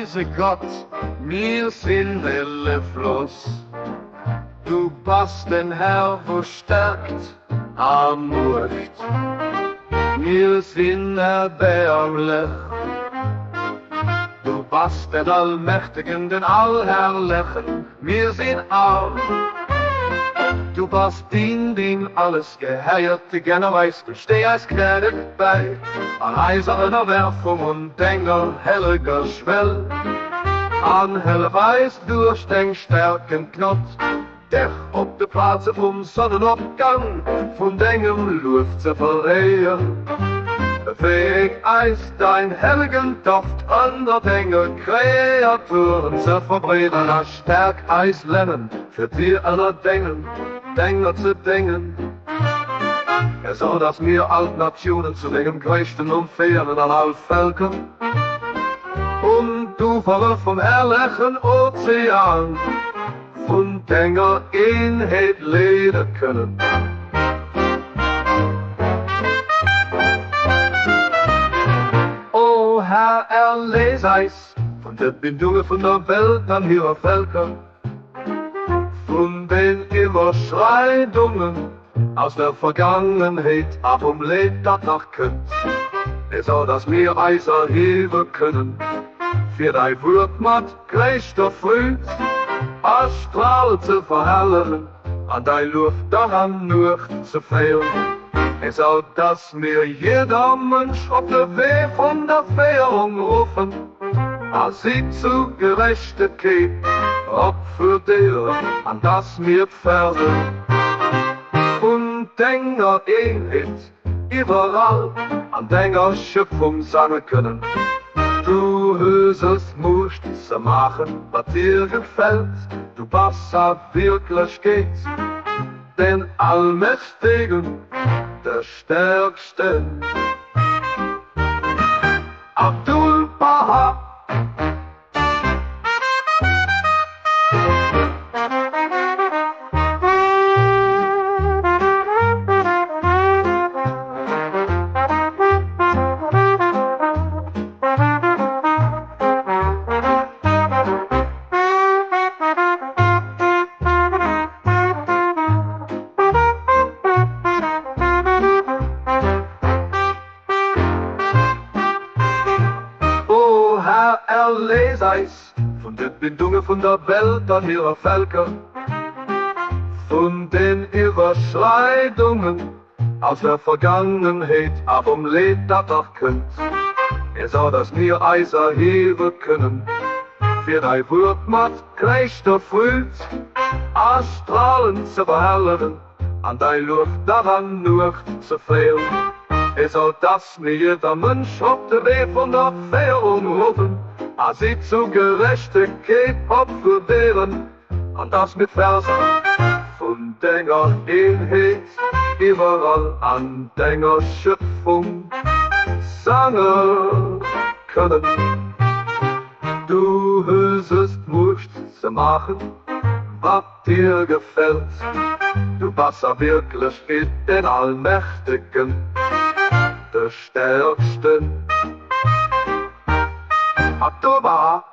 weise Gott, mir sind Fluss. Du bist den Herr verstärkt, Amurcht. Mir sind erbärmlich. Du bist den Allmächtigen, den Allherrlichen, mir sind arm. Du bist den alles geheierte Generweis, du steh als gnädig bei, an eiserner Werfung und enger helliger Schwell. An helle Weiß durch den stärken Knott, der ob de Platz vom Sonnenaufgang, von engem Luft zu verrehen. Fähig eist dein helligen Duft an der Dinge Kreaturen zu verbreiten, als stärk Eis lernen, für dir aller Dinger zu dingen. So dass mir alt Nationen zu den größten und fairen an all Völkern und du vom herrlichen Ozean von Dinger Einheit leben können. Herr, erlese eis von der Bindungen von der Welt an ihrer Völker, von den Überschreitungen aus der Vergangenheit, ab Leid, das noch könnt. So dass wir Eis erheben können, für dein Wurtmatt gleichter Früh, als Strahl zu verhellen, an dein Luft daran nur zu fehlen. So dass mir jeder Mensch auf der Weg von der Verehrung rufen, als sie zu Gerechtigkeit Opfer dir, an das mir Pferde und Dinger Einheit überall an deiner Schöpfung sagen können. Du höchst musst zu machen, was dir gefällt, du bist wirklich geht's, den Allmächtigen, der Stärkste. Abdul Baha. Erlese eis von den Bindungen von der Welt an ihrer Völker, von den Überschreitungen aus der Vergangenheit, ab Leid, das doch könnt. So dass wir Eis erheben können, für dein Wurtmatt gleichter Früh, als Strahlen zu verhellen, an dein Luft daran nur zu fehlen. So dass mir jeder Mensch auf der Weg von der Verehrung rufen, als sie zu Gerechtigkeit Opfer wären, und das mit Versen von deiner Einheit überall an deiner Schöpfung sagen können. Du höchst musst zu machen, was dir gefällt, du bist wirklich mit den Allmächtigen, der Stärksten. Abdul Baha.